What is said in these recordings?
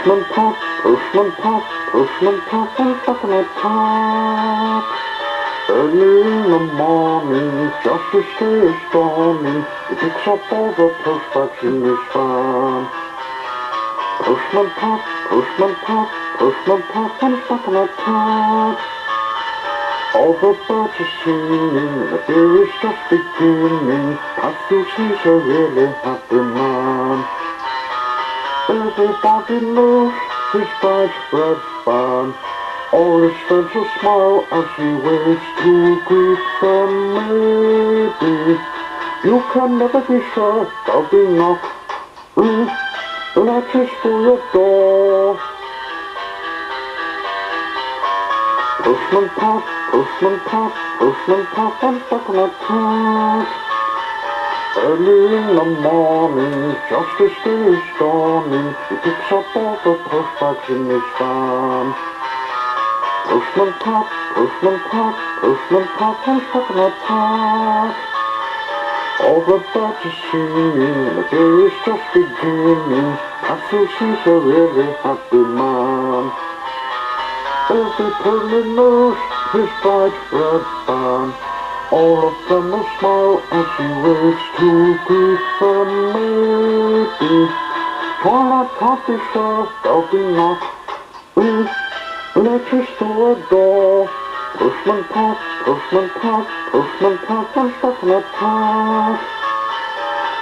Postman Pat, Postman Pat, Postman Pat, and stuck in a top. Early in the morning, just as day is dawning, he picks up all the postbags in his van. Postman Pat, Postman Pat, Postman Pat, and stuck in a top. All the birds are singing, and the day is just beginning. Pat feels he's a really happy man. Everybody loves his bright red van. All his friends will smile as he waves to greet them. Maybe you can never be sure they'll be knocking letters to your door. Postman Pat, Postman Pat, Postman Pat, I'm stuck in a cat. Early in the morning, just as day is dawning, he picks up all the postbags in his van. Postman Pat, Postman Pat, Postman Pat, I'm stuck in a cat. All the birds are singing, and the day is just beginning. Pat feels he's a really happy man. Every pony knows his bright red van. All of them will smile as he waves to greet them. Maybe Twilight can't be sure they'll be knocking letters to a door. Postman Pat, Postman Pat, Postman Pat, I'm stuck in a cat.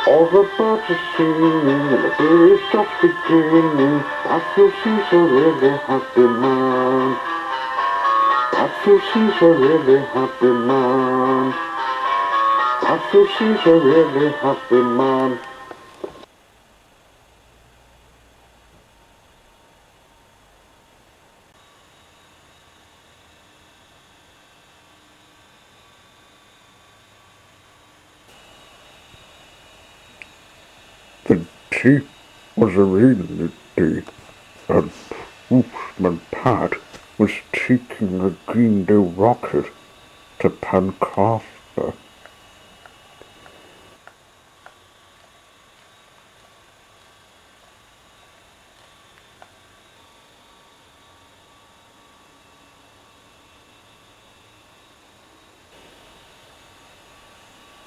All the birds are singing, and the day is just beginning. Pat feels he's a really happy man. Pat feels he's a really happy man. Pat feels he's a really happy man. The tea was a rainy day, and Postman Pat was taking a green day rocket to Pencaster.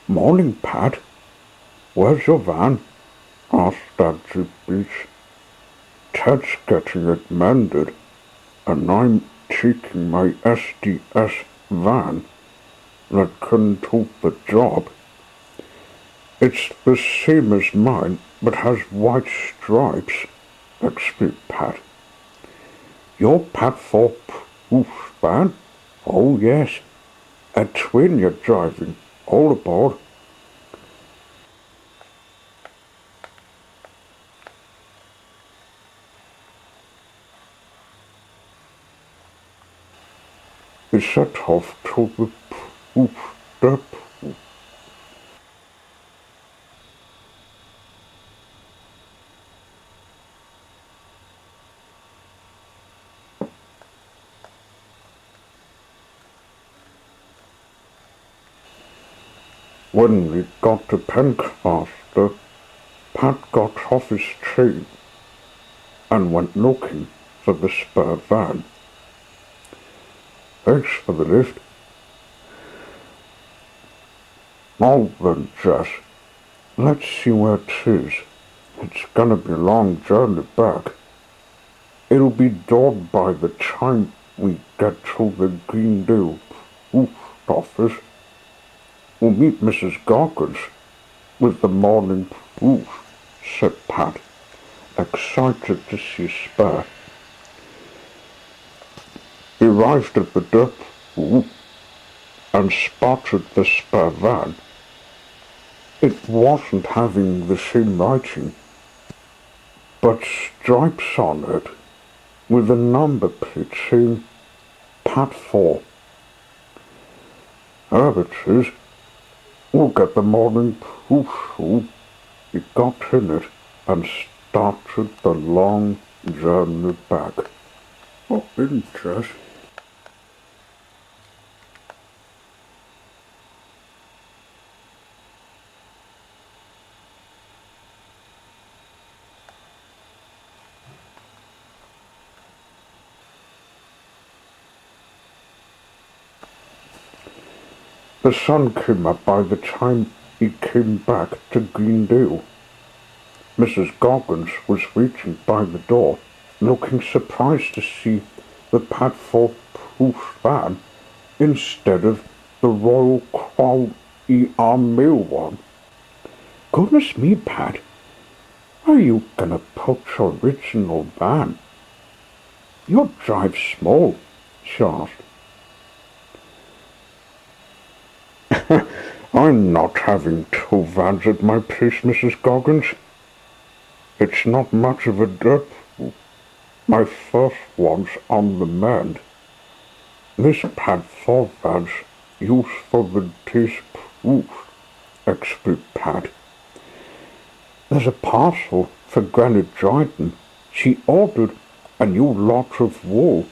Morning, Pat. Where's your van? Asked Daddy Beach. Ted's getting it mended, and I'm taking my SDS van that couldn't hold the job. It's the same as mine, but has white stripes, explained Pat. Your Pat for Postman? Oh yes, a twin you're driving. All aboard. He set off to the poop depot. When we got to Pencaster, Pat got off his train and went looking for the spare van. Thanks for the lift. Now then, Jess, let's see where it is. It's gonna be a long journey back. It'll be dawn by the time we get to the Greendale post office. We'll meet Mrs. Goggins with the morning post, said Pat, excited to see spare. He arrived at the depot and spotted the spare van. It wasn't having the same writing, but stripes on it with a number plate saying Pat 4. There it is. We'll get the morning post. He got in it and started the long journey back. What interest? The sun came up by the time he came back to Greendale. Mrs. Goggins was waiting by the door, looking surprised to see the Padford Postman instead of the Royal Crown Mail one. Goodness me, Pat, where are you gonna put your original van? Your drive's small, she asked. I'm not having two vans at my place, Mrs. Goggins. It's not much of a dirt. My first one's on the mend. This Padford van's used for the day's post, explained Pat. There's a parcel for Granny Dryden. She ordered a new lot of wool,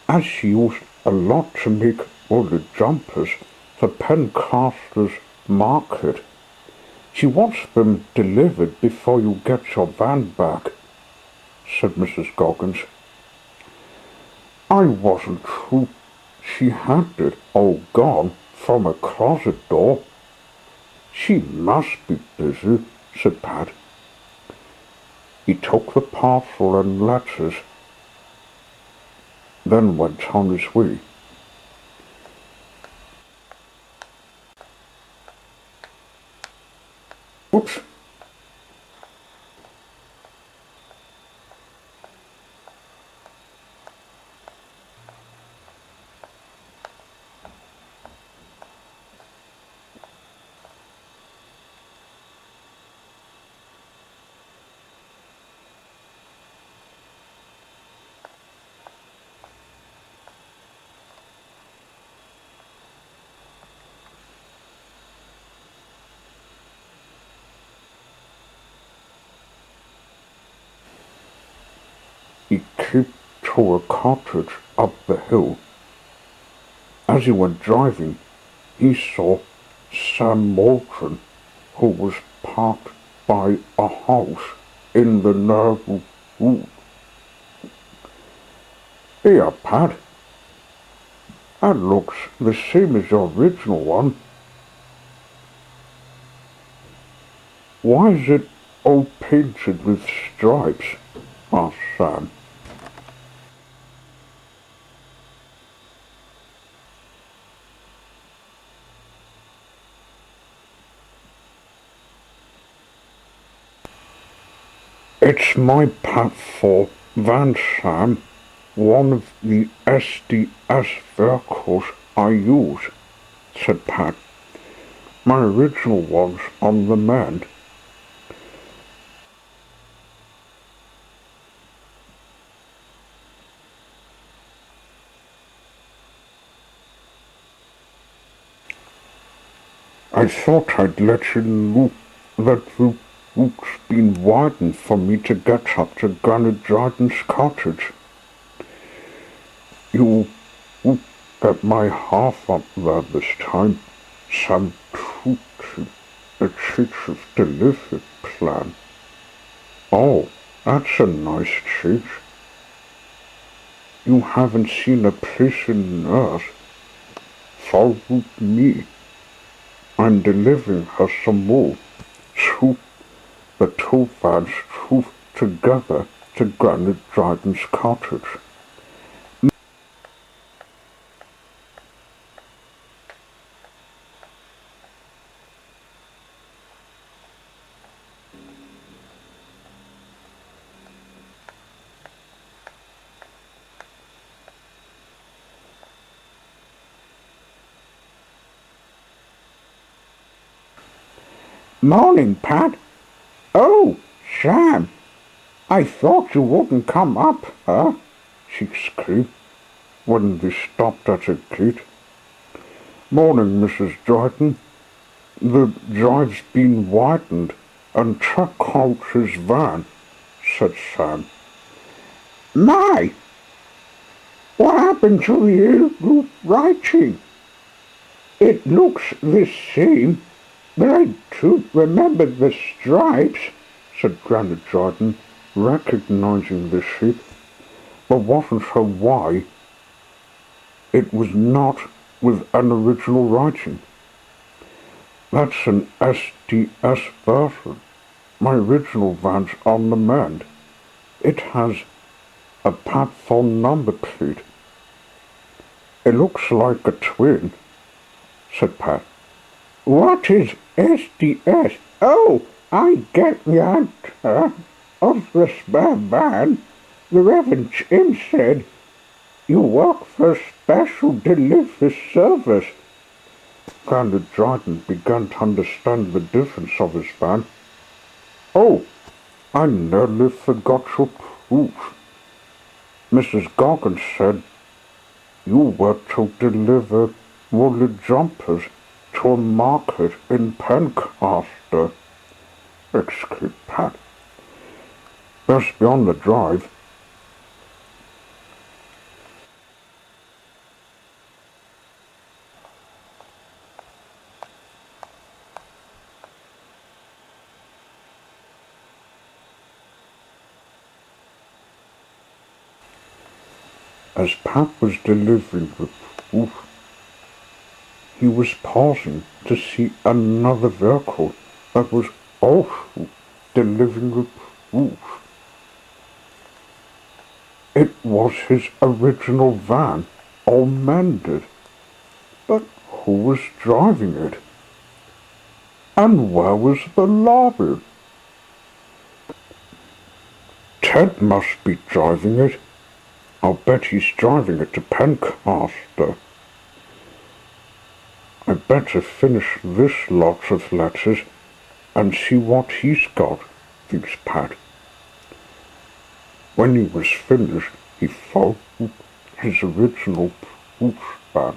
as she used a lot to make woolly jumpers for Pencaster's market. She wants them delivered before you get your van back, said Mrs. Goggins. I wasn't sure she had it all gone from a closet door. She must be busy, said Pat. He took the parcel and letters, then went on his way. Oops. He came to a cottage up the hill. As he went driving, he saw Sam Moulton, who was parked by a house in the neighborhood. Here, Pat. That looks the same as your original one. Why is it all painted with stripes? Asked Sam. It's my Padford van, Sam, one of the SDS vehicles I use, said Pat. My original one's on the mend. I thought I'd let you know that the route's been widened for me to get up to Granny Dryden's cottage. You won't get my half up there this time. Sam took a change of delivery plan. Oh, that's a nice change. You haven't seen a place in Earth. Follow me. I'm delivering her some more. So the two vans drove together to Granny Dryden's cottage. Morning, Pat. Oh, Sam, I thought you wouldn't come up, huh? She screamed when they stopped at a gate. Morning, Mrs. Dryden. The drive's been widened and check out his van, said Sam. My! What happened to the writing? It looks the same, but I don't remember the stripes, said Granny Dryden, recognizing the shape, but wasn't sure why. It was not with an original writing. That's an SDS version. My original van's on the mend. It has a Pathon number plate. It looks like a twin, said Pat. What is SDS? Oh, I get the answer. Of the spare van, the Reverend Jim said, you work for a special delivery service. Grandad Dryden began to understand the difference of his van. Oh, I nearly forgot your proof. Mrs. Goggins said you were to deliver woolly jumpers to a market in Pencaster, exclaimed Pat. Just beyond the drive. As Pat was delivering the proof, he was pausing to see another vehicle that was also delivering the proof. It was his original van, all mended. But who was driving it? And where was the lobby? Ted must be driving it. I'll bet he's driving it to Pencaster. I better finish this lot of letters and see what he's got, thinks Pat. When he was finished, he followed his original proof van.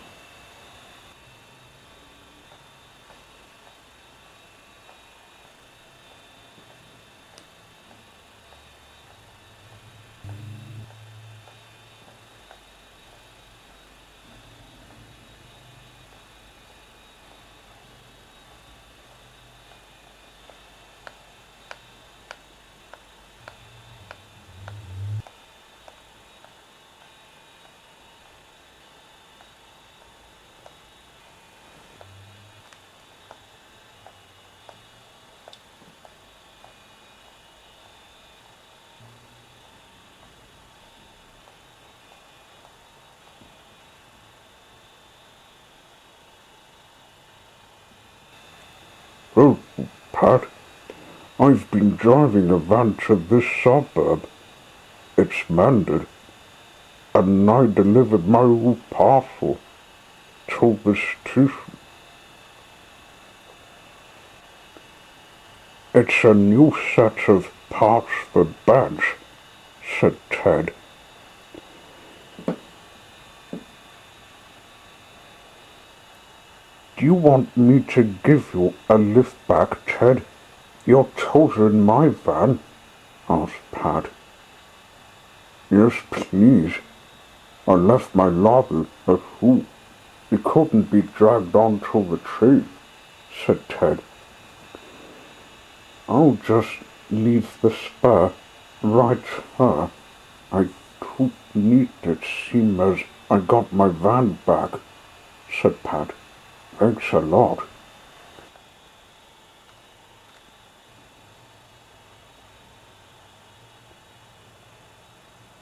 Oh, Pat, I've been driving a van to this suburb. It's mended, and I delivered my old parcel to the station. It's a new set of parts for badge, said Ted. Do you want me to give you a lift back, Ted? You're totally in my van, asked Pat. Yes, please. I left my lobby at home. It couldn't be dragged onto the train, said Ted. I'll just leave the spare right here. I don't need it, seem as I got my van back, said Pat. Thanks a lot.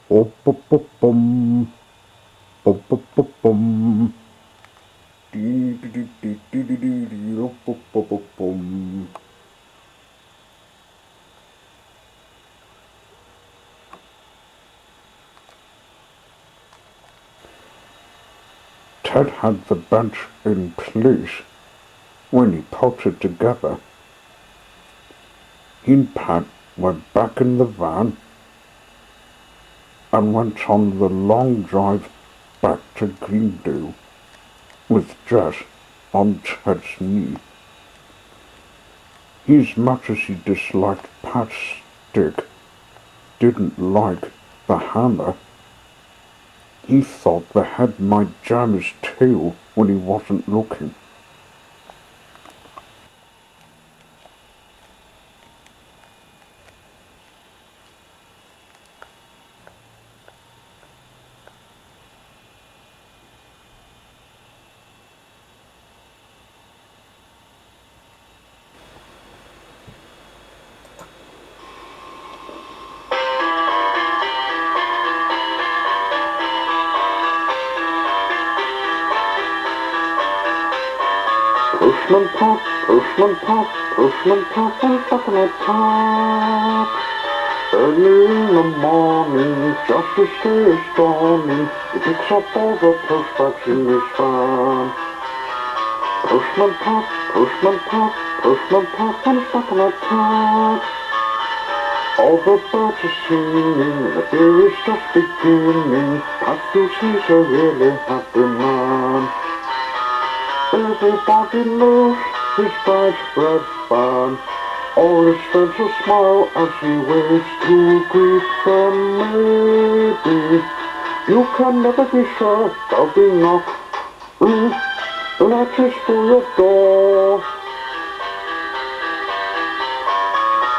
Bum, bum, bum, bum, bum. Dee, dee, dee, dee, dee, dee, dee, dee, bum, bum, bum, bum. Ted had the bench in place when he put it together. He and Pat went back in the van and went on the long drive back to Greendale with Jess on Ted's knee. He, as much as he disliked Pat's stick, didn't like the hammer. He thought the head might jam his tail when he wasn't looking. Postman Pat, Postman Pat, Postman Pat, I'm stuck in a tap. Early in the morning, just as day is dawning, he picks up all the postbags in his van. Postman Pat, Postman Pat, Postman Pat, I'm stuck in a tap. All the birds are singing, and the day is just beginning. Pat feels he's a really happy man. Everybody loves his bright red van. All his friends will smile as he waves to greet them. Maybe you can never be sure they'll be knocking the letters for your door.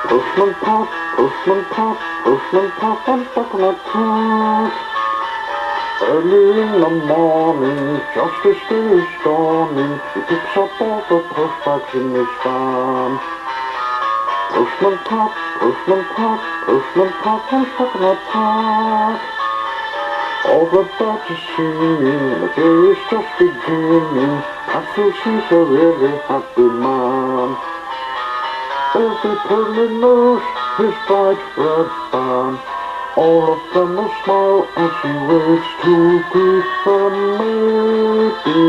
Postman Pat, Postman Pat, Postman Pat, I'm stuck in a tap. Early in the morning, just as day is dawning, he picks up all the postbags in his van. Postman Pat, Postman Pat, Postman Pat, I'm stuck in a tap. All the birds are singing, and the day is just beginning. Pat feels he's a really happy man. Everybody knows his bright red van. All of them will smile as he waits to greet them. Maybe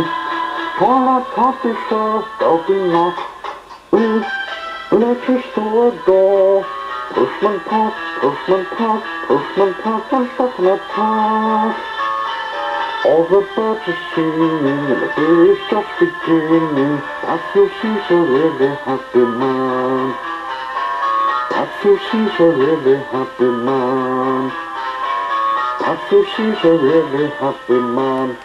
twilight can't be sure they'll be knocking letters to a door. Postman Pat, Postman Pat, Postman Pat, I'm stuck in a tap. All the birds are singing, and the day is just beginning. Pat feels he's a really happy man. Pat feels he's a really happy man. Pat feels he's a really happy man.